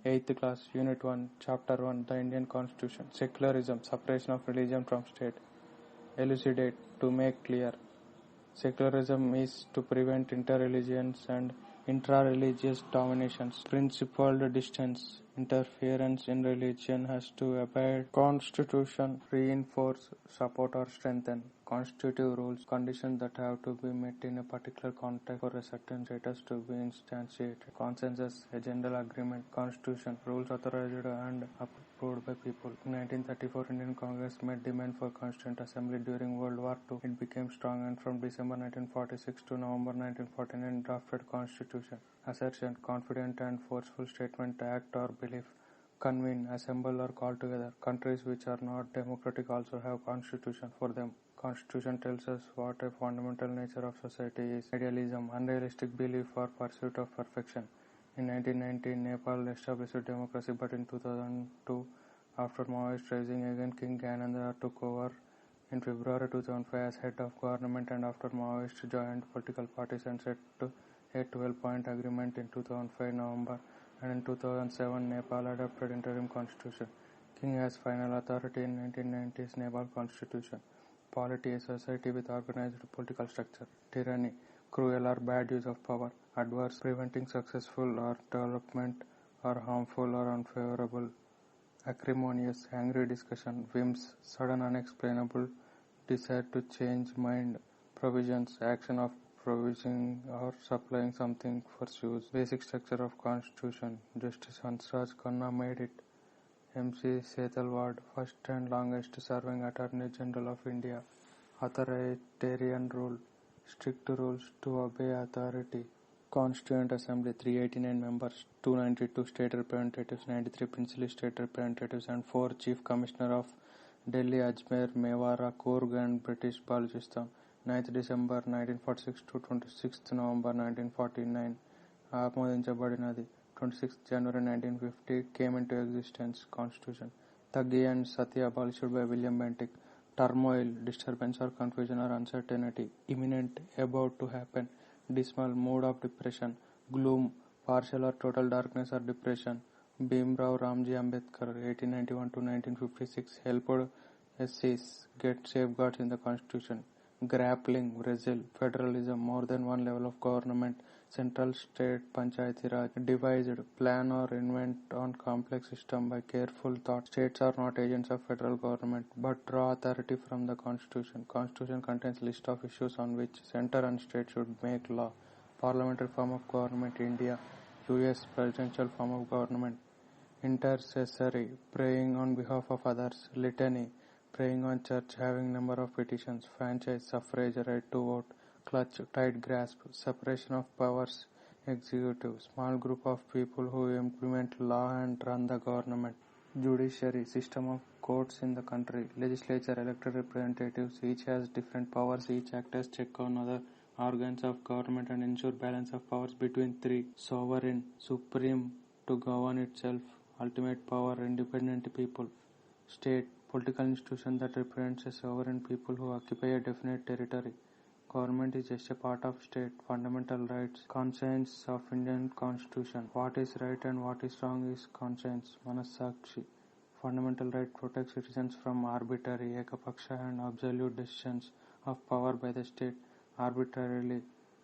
8th class, Unit 1, Chapter 1, The Indian Constitution. Secularism, separation of religion from state. Elucidate, to make clear. Secularism is to prevent interreligious and intra-religious dominations. Principled distance, interference in religion has to abide. Constitution, reinforce, support or strengthen. Constitutive rules, conditions that have to be met in a particular context for a certain status to be instantiated. Consensus, a general agreement. Constitution, rules authorized and approved by people. In 1934, Indian Congress made demand for Constituent Assembly during World War II. It became strong and from December 1946 to November 1949 drafted Constitution. Assertion, confident and forceful statement, act or belief. Convene, assemble or call together. Countries which are not democratic also have constitution for them. Constitution tells us what a fundamental nature of society is. Idealism, unrealistic belief or pursuit of perfection. In 1990, Nepal established democracy, but in 2002, after Maoist rising again, King Gyanendra took over in February 2005 as head of government, and after Maoist joined political parties and set a 12-point agreement in 2005 November, and in 2007 Nepal adopted interim constitution. King has final authority in 1990s Nepal constitution. Polity, a society with organized political structure. Tyranny, cruel or bad use of power. Adverse, preventing successful or development, or harmful or unfavorable. Acrimonious, angry discussion. Whims, sudden unexplainable desire to change mind. Provisions, action of provising or supplying something for use. Basic structure of constitution. Justice Hansraj Khanna made it. M.C. Setalwad, first and longest serving Attorney General of India. Authoritarian rule, strict rules to obey authority. Constituent Assembly, 389 members, 292 state representatives, 93 princely state representatives and 4 Chief Commissioner of Delhi, Ajmer, Mewara, Coorg and British Balochistan. 9th December 1946 to 26th November 1949 ఆమోదించబడినది. 26th January 1950 came into existence. Constitution. Thuggy and Satya abolished by William Bentinck. Turmoil, disturbance or confusion or uncertainty. Imminent, about to happen. Dismal, mood of depression. Gloom, partial or total darkness or depression. Bhimrao Ramji Ambedkar, 1891 to 1956, helped essays get safeguards in the Constitution. Grappling, Brazil, federalism, more than one level of government, central state, Panchayati Raj, devised, plan or invent on complex system by careful thought. States are not agents of federal government, but draw authority from the Constitution. Constitution contains list of issues on which center and state should make law. Parliamentary form of government, India, US presidential form of government. Intercessory, praying on behalf of others. Litany, praying on church, having number of petitions. Franchise, suffrage, right to vote. Clutch, tight grasp. Separation of powers, executive, small group of people who implement law and run the government. Judiciary, system of courts in the country. Legislature, elected representatives, each has different powers, each act as check on other organs of government and ensure balance of powers between three. Sovereign, supreme, to govern itself, ultimate power, independent people. State, political institution that represents a sovereign people who occupy a definite territory. Government is just a part of state. Fundamental rights, conscience of Indian Constitution. What is right and what is wrong is conscience, Manasakshi. Fundamental right protects citizens from arbitrary, Ekapaksha and absolute decisions of power by the state. Arbitrarily,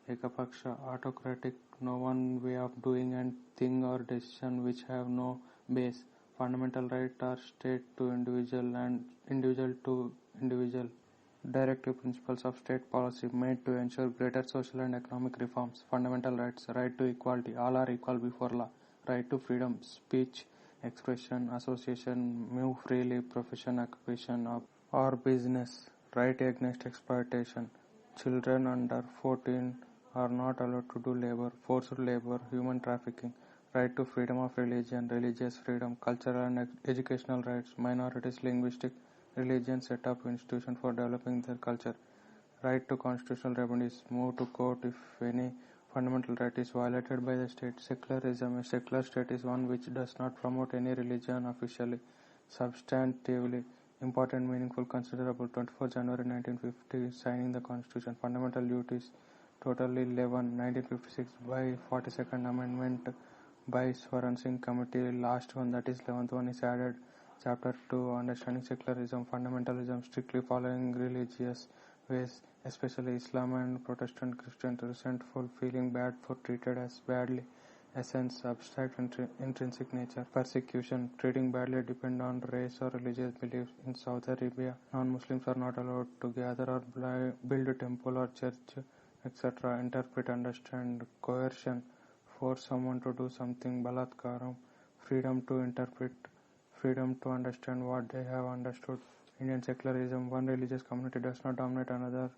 Ekapaksha, autocratic, no one way of doing and thing or decision which have no base. Fundamental right are state to individual and individual to individual. Directive principles of state policy made to ensure greater social and economic reforms. Fundamental rights, right to equality, all are equal before law. Right to freedom, speech, expression, association, move freely, profession, occupation or business. Right against exploitation. Children under 14 are not allowed to do labor, forced labor, human trafficking. Right to freedom of religion, religious freedom, cultural and educational rights, minorities, linguistic, religion set up institution for developing their culture. Right to constitutional remedies, move to court if any fundamental right is violated by the state. Secularism, a secular state is one which does not promote any religion officially, substantively, important, meaningful, considerable. 24 January 1950, signing the Constitution. Fundamental duties, total 11, 1956 by 42nd Amendment by Swaran Singh committee. Last one, that is 11th one, is added. Chapter 2, Understanding Secularism, Fundamentalism, Strictly Following Religious Ways, especially Islam and Protestant Christian, resentful, feeling bad for treated as badly, essence, abstract intrinsic nature, persecution, treating badly depend on race or religious beliefs. In Saudi Arabia, non-Muslims are not allowed to gather or build a temple or church, etc. Interpret, understand, coercion, force someone to do something, balatkaram, freedom to interpret, freedom to understand what they have understood. Indian secularism, one religious community does not dominate another.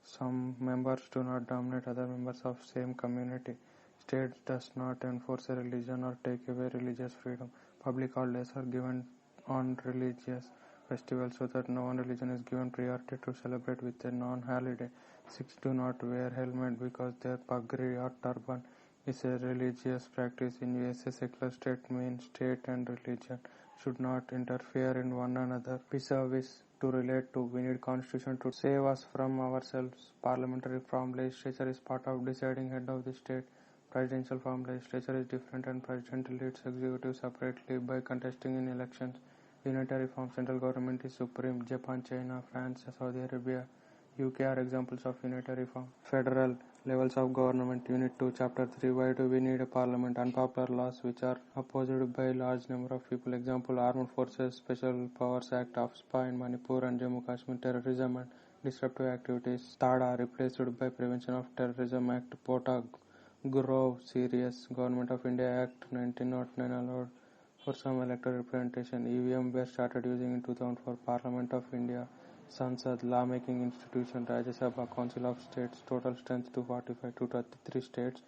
Some members do not dominate other members of same community. State does not enforce a religion or take away religious freedom. Public holidays are given on religious festivals so that no one religion is given priority to celebrate with a non-holiday. Sikhs do not wear helmet because their pagri or turban is a religious practice. In USA, secular state means state and religion should not interfere in one another. Vis-a-vis to relate to, we need constitution to save us from ourselves. Parliamentary form legislature is part of deciding head of the state. Presidential form legislature is different and president leads executive separately by contesting in elections. Unitary form central government is supreme. Japan, China, France, Saudi Arabia, UK are examples of unitary form. Federal levels of government. Unit 2, Chapter 3. Why do we need a parliament? Unpopular laws which are opposed by a large number of people. Example, Armed Forces Special Powers Act of SPA in Manipur and Jammu Kashmir. Terrorism and disruptive activities. TADA replaced by Prevention of Terrorism Act. Pota Grove Serious. Government of India Act 1909 allowed for some electoral representation. EVM were started using in 2004. Parliament of India. Sansad, lawmaking institution. Rajya Sabha, Council of States, total strength 245 to 33 states,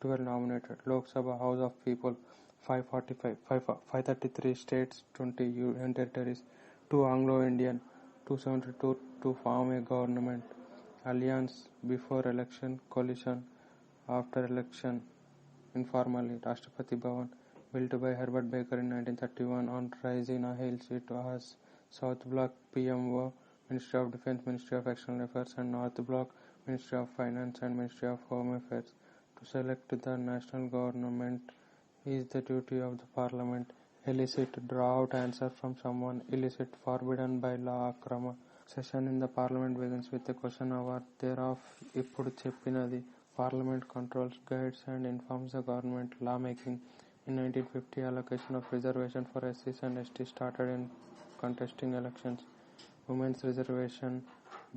12 nominated. Lok Sabha, House of People, 533 states, 20 union territories. 2 Anglo-Indian, 272 to form a government. Alliance before election, coalition after election, informally. Rashtrapati Bhavan, built by Herbert Baker in 1931 on Raisina Hills. It was South Block PMO, Ministry of Defense, Ministry of External Affairs, and North Block, Ministry of Finance and Ministry of Home Affairs. To select the national government is the duty of the Parliament. Elicit, draw out answer from someone. Illicit, forbidden by law, akrama. Session in the Parliament begins with a question hour. Thereof, ippudu cheppinadi. Parliament controls, guides and informs the government. Lawmaking. In 1950, allocation of reservation for SCs and STs started in contesting elections. Women's Reservation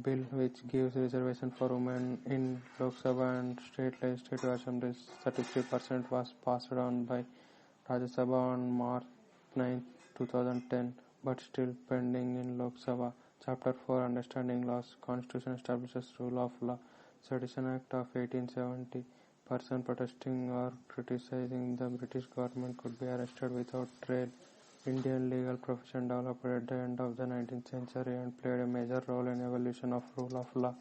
Bill, which gives reservation for women in Lok Sabha and state legislative assemblies, 33% was passed on by Rajya Sabha on March 9, 2010, but still pending in Lok Sabha. Chapter 4, Understanding Laws. Constitution establishes rule of law. Sedition Act of 1870. Person protesting or criticizing the British government could be arrested without trial. Indian legal profession developed at the end of the 19th century and played a major role in evolution of rule of law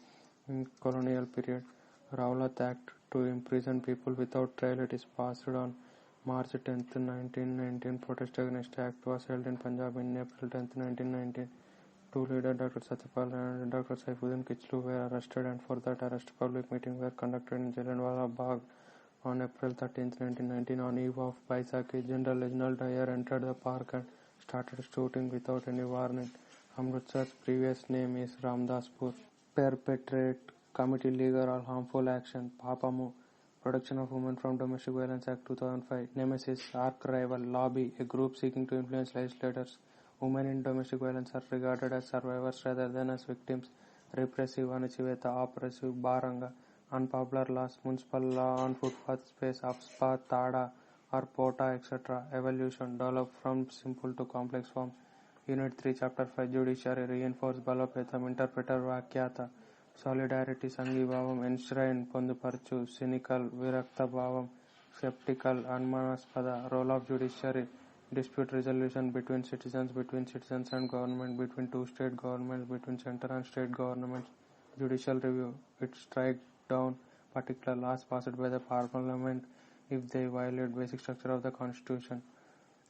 in colonial period. Rowlatt Act to imprison people without trial. It is passed on March 10, 1919. Protest against Act was held in Punjab in April 10, 1919. Two leaders, Dr. Satyapal and Dr. Saifuddin Kichlu, were arrested, and for that arrest public meetings were conducted in Jallianwala Bagh on April 13, 1919. On eve of Baisakhi, General Reginald Dyer entered the park and started shooting without any warning. Amritsar's previous name is Ramdaspur. Perpetrate, commit illegal or harmful action. Papamu, Protection of Women from Domestic Violence Act 2005. Nemesis, arch rival. Lobby, a group seeking to influence legislators. Women in domestic violence are regarded as survivors rather than as victims. Repressive, Anachiveta, oppressive, Baranga. Unpopular laws, municipal law on footpath space, APSPA, TADA or POTA, etc. Evolution, developed from simple to complex forms. Unit 3, Chapter 5, Judiciary, reinforce Balopetam, interpreter Vakyata. Solidarity, Sangibhavam, enshrine, Ponduparchu, cynical, Virakta Bhavam, skeptical, Anmanaspada. Role of judiciary, dispute resolution between citizens and government, between two state governments, between center and state governments. Judicial review, it strike down particular laws passed by the Parliament if they violate basic structure of the Constitution.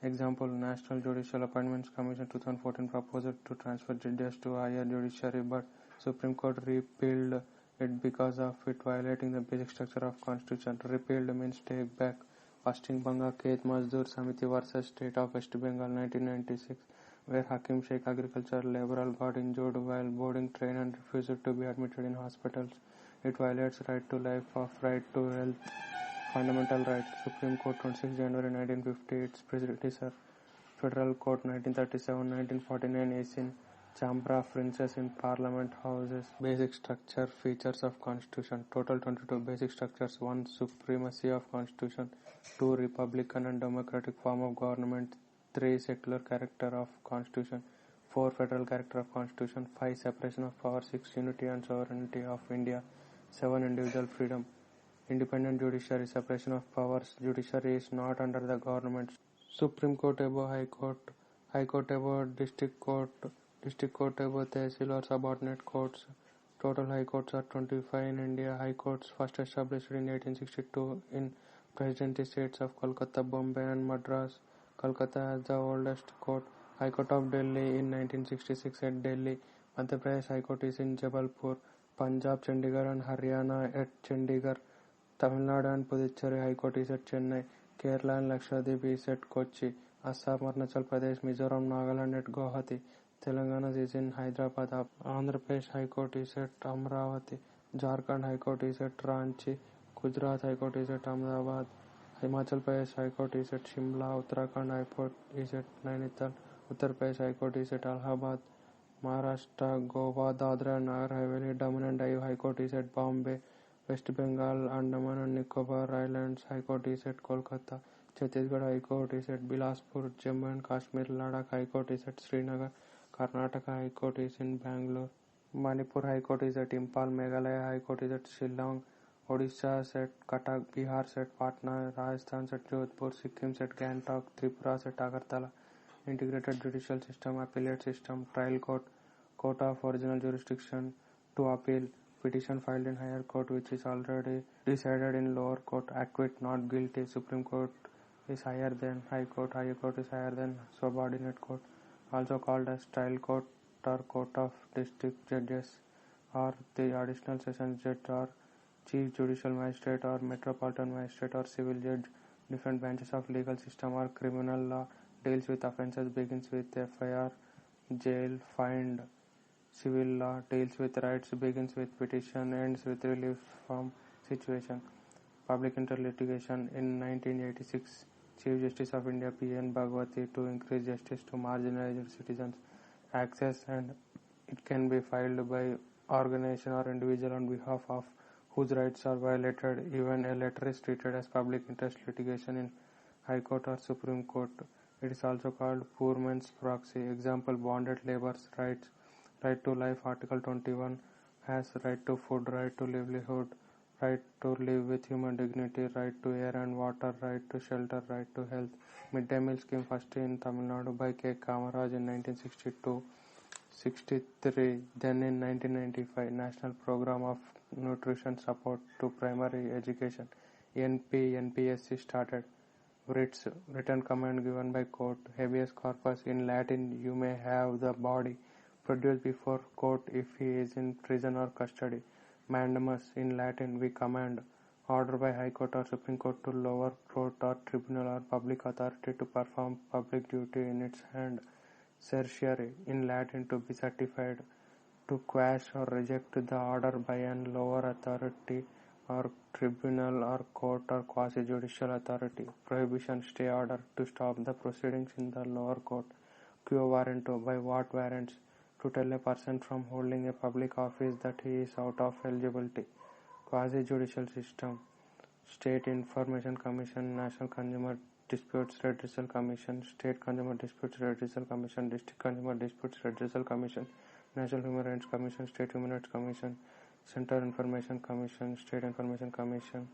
Example, National Judicial Appointments Commission 2014 proposed to transfer judges to higher judiciary, but Supreme Court repealed it because of it violating the basic structure of Constitution. Repealed means take back. Pasting Banga Khet Mazdoor Samiti vs State of West Bengal 1996, where Hakim Sheikh, agricultural laborer, got injured while boarding train and refused to be admitted in hospitals. It violates right to life, of right to health, fundamental rights. Supreme Court 26 January 1950, its predecessor. Federal Court 1937-1949 is in Chamber of Princes in Parliament Houses. Basic structure, features of Constitution. Total 22 basic structures. 1. Supremacy of Constitution. 2. Republican and democratic form of government. 3. Secular character of Constitution. 4. Federal character of Constitution. 5. Separation of powers. 6. Unity and sovereignty of India. 7. Individual freedom. Independent judiciary. Separation of powers. Judiciary is not under the government. Supreme Court above High Court. High Court above District Court. District Court above Tehsil or subordinate courts. Total High Courts are 25 in India. High Courts first established in 1862 in Presidency states of Kolkata, Bombay and Madras. Kolkata has the oldest court. High Court of Delhi in 1966 at Delhi. Madhya Pradesh High Court is in Jabalpur. Punjab, Chandigarh and Haryana at Chandigarh. Tamil Nadu and Puducherry High Court is at Chennai. Kerala and Lakshadweep is at Kochi. Assam, Arunachal Pradesh, Mizoram, Nagaland at Guwahati. Telangana is in Hyderabad. Andhra Pradesh High Court is at Amravati. Jharkhand High Court is at Ranchi. Gujarat High Court is at Ahmedabad. Himachal Pradesh High Court is at Shimla. Uttarakhand High Court is at Nainital. Uttar Pradesh High Court is at Allahabad. Maharashtra, Goa, Dadra and Nagar Haveli, Daman and Diu High Court is at Bombay. West Bengal, Andaman and Nicobar Islands High Court is at Kolkata. Chhattisgarh High Court is at Bilaspur. Jammu and Kashmir, Ladakh High Court is at Srinagar. Karnataka High Court is in Bangalore. Manipur High Court is at Impal. Meghalaya High Court is at Shillong. Odisha is at Cuttack. Bihar is at Patna. Rajasthan is at Jodhpur. Sikkim is at Gangtok. Tripura is at Agartala. Integrated Judicial System, Appellate System, Trial Court, Court of Original Jurisdiction, to appeal, petition filed in higher court which is already decided in lower court, acquit, not guilty. Supreme Court is higher than High Court. Higher Court is higher than subordinate court, also called as Trial Court or Court of District Judges, or the Additional Sessions Judge, or Chief Judicial Magistrate, or Metropolitan Magistrate, or Civil Judge. Different branches of legal system or criminal law deals with offences, begins with FIR, jail, fined. Civil law deals with rights, begins with petition, ends with relief from situation. Public interlitigation. In 1986, Chief Justice of India P.N. Bhagwati, to increase justice to marginalized citizens, access, and it can be filed by organization or individual on behalf of whose rights are violated. Even a letter is treated as public interest litigation in High Court or Supreme Court. It is also called poor man's proxy. Example, bonded labor's rights. Right to life, Article 21 has right to food, right to livelihood, right to live with human dignity, right to air and water, right to shelter, right to health. Midday meal scheme first in Tamil Nadu by K. Kamaraj in 1962-63. Then in 1995, National Program of Nutrition Support to Primary Education, NPSC started. Writs, written command given by court. Habeas corpus, in Latin, you may have the body produced before court if he is in prison or custody. Mandamus, in Latin, we command. Order by High Court or Supreme Court to lower court or tribunal or public authority to perform public duty in its hand. Certiorari, in Latin, to be certified. To quash or reject the order by an lower authority or tribunal or court or quasi-judicial authority. Prohibition, stay order, to stop the proceedings in the lower court. Quo warranto, by what warrants? To tell a person from holding a public office that he is out of eligibility. Quasi-judicial system, State Information Commission, National Consumer Disputes Redressal Commission, State Consumer Disputes Redressal Commission, District Consumer Disputes Redressal Commission, National Human Rights Commission, State Human Rights Commission, Central Information Commission, State Information Commission.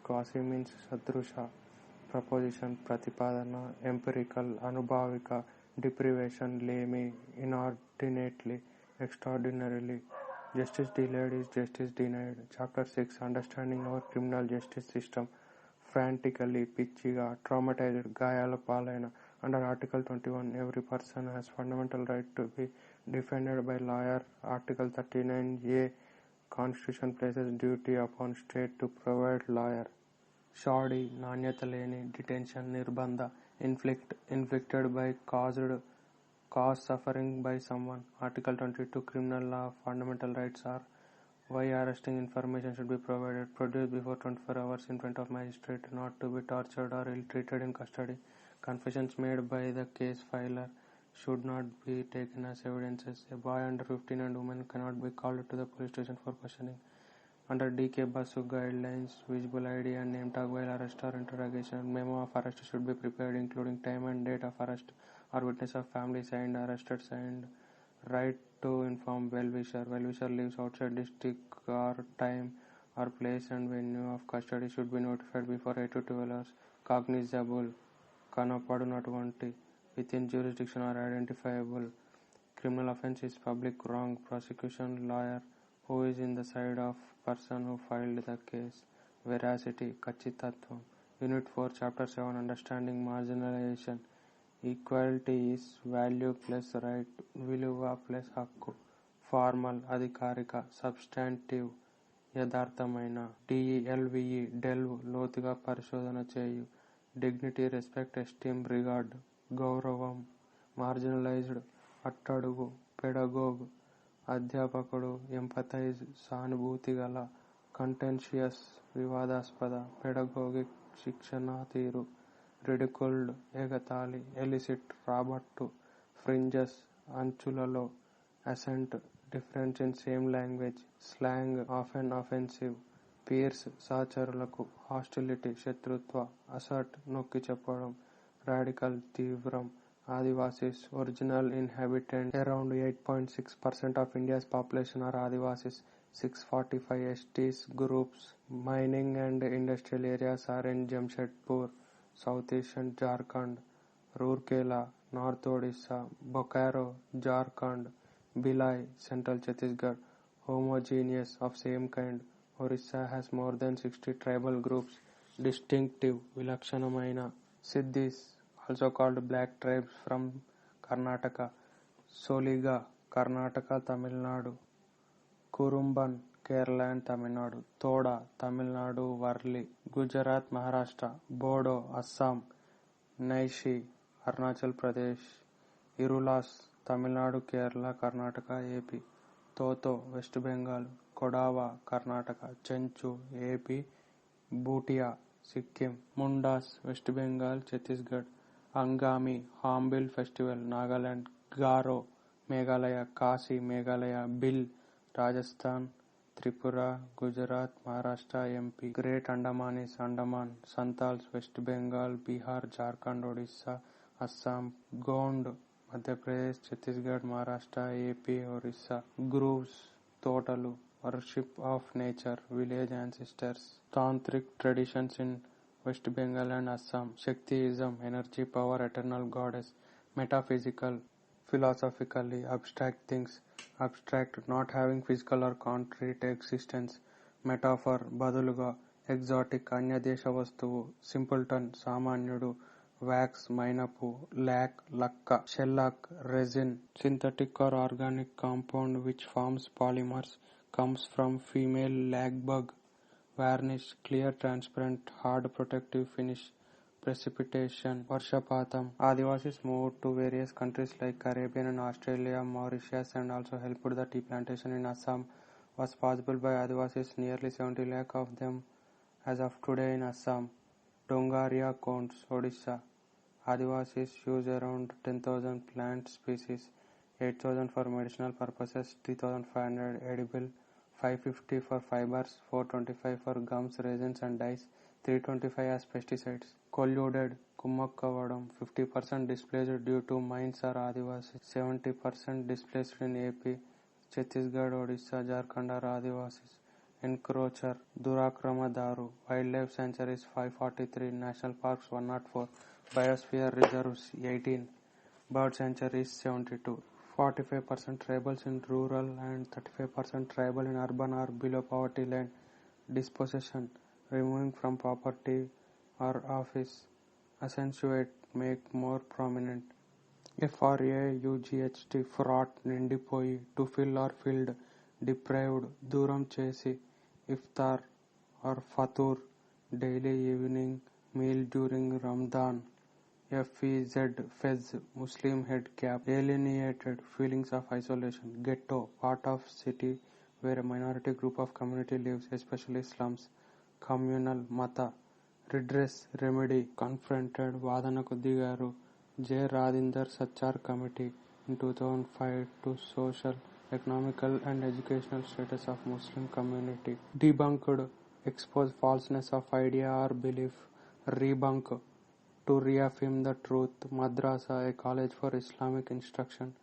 Quasi means sadrusha, proposition, pratipadana, empirical, anubhavika, deprivation, lame, inordinately, extraordinarily. Justice delayed is justice denied. Chapter 6, Understanding our Criminal Justice System. Frantically, పిచ్చిగా, traumatized, గాయాల పాలైన. Under Article 21, every person has fundamental right to be defended by lawyer. Article 39A, Constitution places duty upon state to provide lawyer. షాడీ నాణ్యత లేని, detention నిర్బంధ, inflicted by cause suffering by someone. Article 22 Criminal Law Fundamental Rights are why arresting information should be provided, produced before 24 hours in front of magistrate, not to be tortured or ill-treated in custody. Confessions made by the case filer should not be taken as evidences. A boy under 15 and women cannot be called to the police station for questioning. Under DK Basu guidelines, visible ID and name tag while arrest or interrogation. Memo of arrest should be prepared including time and date of arrest or witness of family signed, arrested signed. Right to inform well-wisher. Well-wisher lives outside district or time or place and venue of custody should be notified before 8 to 12 hours. Cognizable. కనపడునటువంటి within jurisdiction or identifiable. Criminal offense is public wrong. Prosecution lawyer who is in the side of person who filed the case. Veracity, ఖచ్చితత్వం. Unit 4, Chapter 7, Understanding Marginalization. Equality is value plus right, విలువ plus హక్కు. Formal, అధికారిక. Substantive, యథార్థమైన. DELVE, delve, లోతుగా పరిశోధన చేయు. Dignity, respect, esteem, regard, గౌరవం. Marginalized, అట్టడుగు. Pedagogue, అధ్యాపకుడు. ఎంపథైజ్, సానుభూతి గల. కంటెన్షియస్, వివాదాస్పద. పెడగోగిక్, శిక్షణ తీరు. రిడికుల్డ్, ఎగతాళి. ఎలిసిట్, రాబట్టు. ఫ్రింజెస్, అంచులలో. Accent, difference in same language. Slang, ఆఫెన్ ఆఫెన్సివ్. పీర్స్, సహచరులకు. హాస్టిలిటీ, శత్రుత్వ. అసర్ట్, నొక్కి చెప్పడం. రాడికల్, తీవ్రం. Adivasis, original inhabitants. Around 8.6% of India's population are Adivasis. 645 STs groups. Mining and industrial areas are in Jamshedpur, southeastern Jharkhand. Rourkela, North Odisha. Bokaro, Jharkhand. Bhilai, central Chhattisgarh. Homogeneous, of same kind. Orissa has more than 60 tribal groups. Distinctive, విలక్షణమైన. Siddhis, also called black tribes from Karnataka. Soliga, Karnataka, Tamil Nadu. Kurumban, Kerala and Tamil Nadu. Toda, Tamil Nadu, Varli. Gujarat, Maharashtra. Bodo, Assam. Naishi, Arunachal Pradesh. Irulas, Tamil Nadu, Kerala, Karnataka, AP. Toto, West Bengal. Kodava, Karnataka. Chenchu, AP. Bhutia, Sikkim. Mundas, West Bengal, Chhattisgarh. Angami, Hornbill Festival, Nagaland. Garo, Meghalaya. Kasi, Meghalaya. Bill, Rajasthan. Tripura, Gujarat, Maharashtra, MP. Great Andamanis, Andaman. Santals, West Bengal, Bihar, Jharkhand, Odisha, Assam. Gond, Madhya Pradesh, Chhattisgarh, Maharashtra, AP, Orissa. Grooves, Totalu. Worship of nature, village ancestors. Tantric traditions in West Bengal and Assam. Shaktiism, energy, power, eternal goddess. Metaphysical, philosophically, abstract things. Abstract, not having physical or concrete existence. Metaphor, బదులుగా. Exotic, అన్యదేశ వస్తువు. Simpleton, సామాన్యుడు. Wax, మైనపు. Lac, లక్క. Shellac, resin. Synthetic or organic compound which forms polymers. Comes from female lagbug. Varnish, clear, transparent, hard, protective finish. Precipitation, Varshapatam. Adivasis moved to various countries like Caribbean and Australia, Mauritius, and also helped the tea plantation in Assam was possible by Adivasis, nearly 70 lakh of them as of today in Assam. Dongaria cones, Odisha. Adivasis use around 10,000 plant species, 8,000 for medicinal purposes, 3,500 edible, 550 for fibers, 425 for gums, resins and dyes, 325 as pesticides. Colluded, కుమ్మక్కవడం. 50% displaced due to mines are Adivasis. 70% displaced in AP, Chhattisgarh, Odisha, Jharkhand are Adivasis. Encroacher, దురాక్రమదారు. Wildlife sanctuaries 543, national parks 104, biosphere reserves 18, bird sanctuaries 72. 45% tribals in rural and 35% tribal in urban or below poverty line. Dispossession, removing from property or office. Accentuate, make more prominent. FRAUGHT, fraught, నిండిపోయి. To fill or filled. Deprived, దూరం చేసి. Iftar or fatur, daily evening meal during Ramadan, FEZ, Fez, Muslim head cap, alienated feelings of isolation, ghetto, part of city where a minority group of community lives, especially slums, communal, mata, redress, remedy, confronted, వాదనకు దిగారు J రాదిందర్ Sachar committee in 2005 to social, economical and educational status of Muslim community, debunked, exposed falseness of idea or belief, rebunk, to reaffirm the truth, Madrasa, a college for Islamic instruction,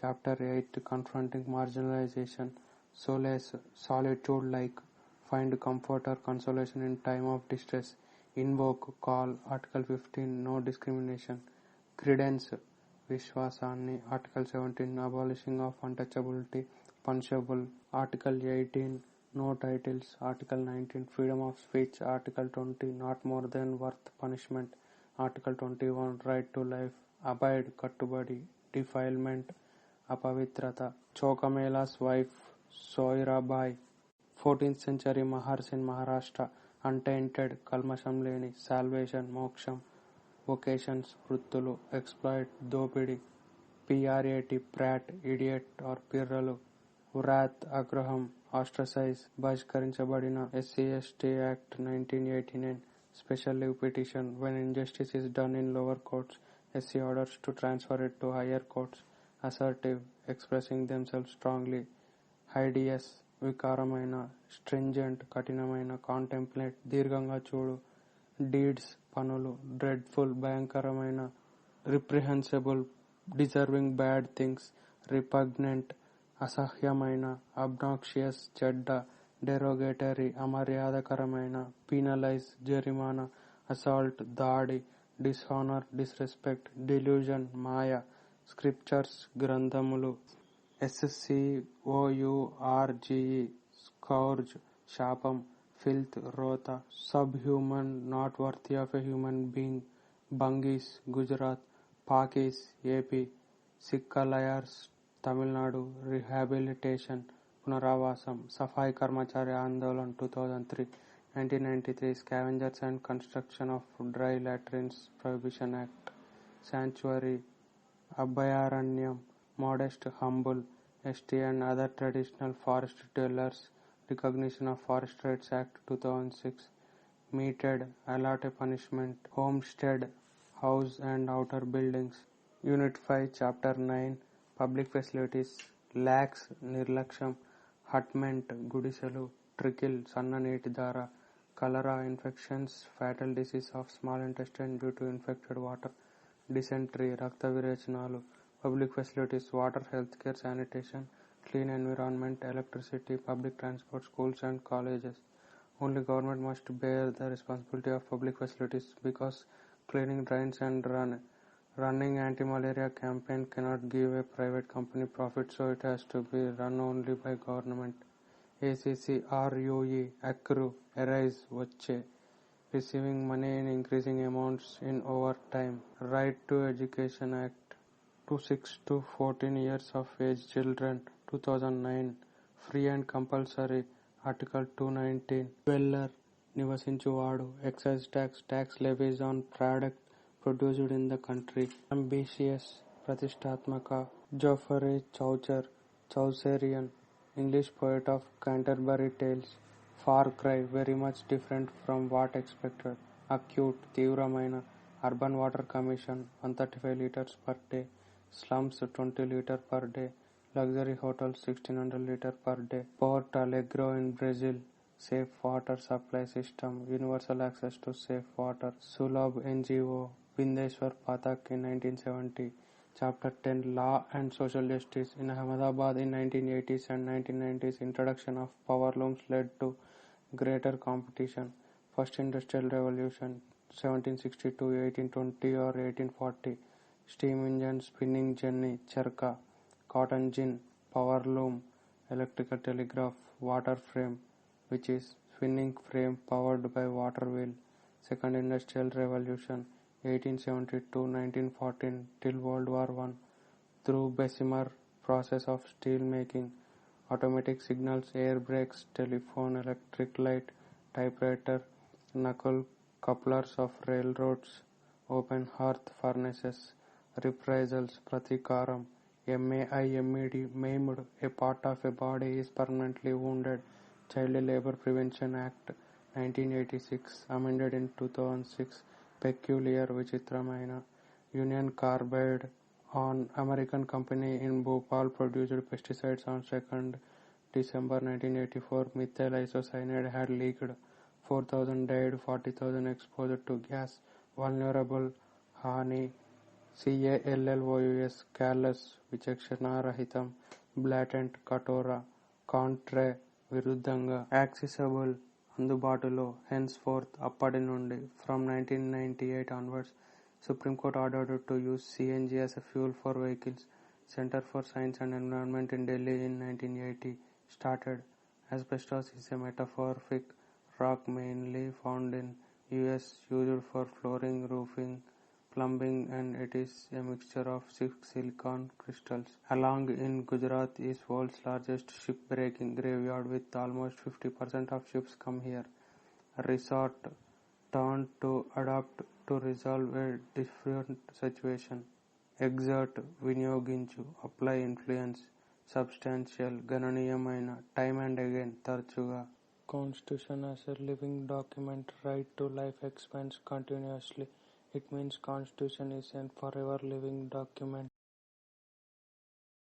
Chapter 8, confronting marginalization, solace, solitude like, find comfort or consolation in time of distress, invoke, call, Article 15, no discrimination, credence, Vishwasanni, Article 17, abolishing of untouchability, punishable, Article 18, no titles, Article 19, freedom of speech, Article 20, not more than worth punishment, Article 21, right to life, abide, kattubadi, defilement, apavitrata, Chokamela's wife, Soirabai, 14th century Mahars in Maharashtra, untainted, kalmasham leni, salvation, moksham, vocations, వృత్తులు, exploit, దోపిడి, PRAT, prat, idiot or పిర్రలు, wrath, ఆగ్రహం, ostracize, బహిష్కరించబడిన, SC/ST Act 1989, special leave petition, when injustice is done in lower courts, SC orders to transfer it to higher courts, assertive, expressing themselves strongly, hideous, వికారమైన, stringent, కఠినమైన, contemplate, దీర్ఘంగా చూడు, deeds, పనులు, dreadful, భయంకరమైన, రిప్రిహెన్సిబుల్, deserving bad things, రిపగ్నెంట్, అసహ్యమైన, obnoxious, చెడ్డ, derogatory, అమర్యాదకరమైన, penalise, జరిమానా, assault, దాడి, డిస్హానర్, disrespect, delusion, మాయ, scriptures, గ్రంథములు, SCOURGE, స్కౌర్జ్, శాపం, filth, rota, subhuman, not worthy of a human being, Bangis, Gujarat, Pakis, AP, Sikkalayars, Tamil Nadu, rehabilitation, Punaravasam, Safai Karmachari Andolan 2003, 1993, Scavengers and Construction of Dry Latrines Prohibition Act, Sanctuary, Abhayaranyam, Modest, Humble, ST and other traditional forest dwellers, recognition of Forest Rights Act 2006, meted, allot a punishment, homestead, house and outer buildings, Unit 5, Chapter 9, public facilities, lax, నిర్లక్ష్యం, hutment, గుడిసెలు, trickle, సన్న నీటి ధార, cholera, infections, fatal disease of small intestine due to infected water, dysentery, రక్త విరేచనాలు, public facilities, water, healthcare, sanitation, clean environment, electricity, public transport, schools and colleges. Only government must bear the responsibility of public facilities because cleaning drains and running anti-malaria campaign cannot give a private company profit, so it has to be run only by government. ACC, RUE, accrue, arise, vache, receiving money in increasing amounts in overtime. Right to Education Act to 6 to 14 years of age children 2009, free and compulsory, Article 219, dweller, నివసించువాడు, excise tax, tax levies on product produced in the country, ambitious, ప్రతిష్టాత్మక, Geoffrey Chaucer, Chaucerian, English poet of Canterbury Tales, far cry, very much different from what expected, acute, తీవ్రమైన, urban water commission, 135 liters per day, slums 20 liters per day, luxury hotels 1600 liters per day, Porto Alegre in Brazil, safe water supply system, universal access to safe water, Sulabh NGO, Bindeshwar Pathak in 1970, Chapter 10, Law and Social Justice, in Ahmedabad in 1980s and 1990s, introduction of power looms led to greater competition, first industrial revolution, 1762, 1820 or 1840, steam engine, spinning jenny, charka, cotton gin, power loom, electrical telegraph, water frame, which is spinning frame powered by water wheel, second industrial revolution, 1872-1914 till World War I, through Bessemer process of steel making, automatic signals, air brakes, telephone, electric light, typewriter, knuckle couplers of railroads, open hearth furnaces, reprisals, pratikaram, MAIMED, maimed, a part of a body is permanently wounded, Child Labor Prevention Act 1986, amended in 2006, peculiar Vichitramaina, Union Carbide on American company in Bhopal produced pesticides on 2nd December 1984, methyl isocyanate had leaked, 4,000 died, 40,000 exposed to gas, vulnerable, Hani, CALLOUS, careless, Vichakshana-rahitam, blatant, Katora, contrary, విరుద్ధంగా, accessible, అందుబాటులో, henceforth, అప్పటి నుండి, from 1998 onwards, Supreme Court ordered to use CNG as a fuel for vehicles. Center for Science and Environment in Delhi in 1980 started. Asbestos is a metamorphic rock mainly found in US, used for flooring, roofing, plumbing, and it is a mixture of 6 silicon crystals. Along in Gujarat is world's largest shipbreaking graveyard with almost 50% of ships come here. Resort turned to adapt to resolve a different situation. Exert, వినియోగించు, apply influence, substantial, గణనీయమైన, time and again, తరచుగా. Constitution as a living document, right to life expands continuously. It means Constitution is a forever living document.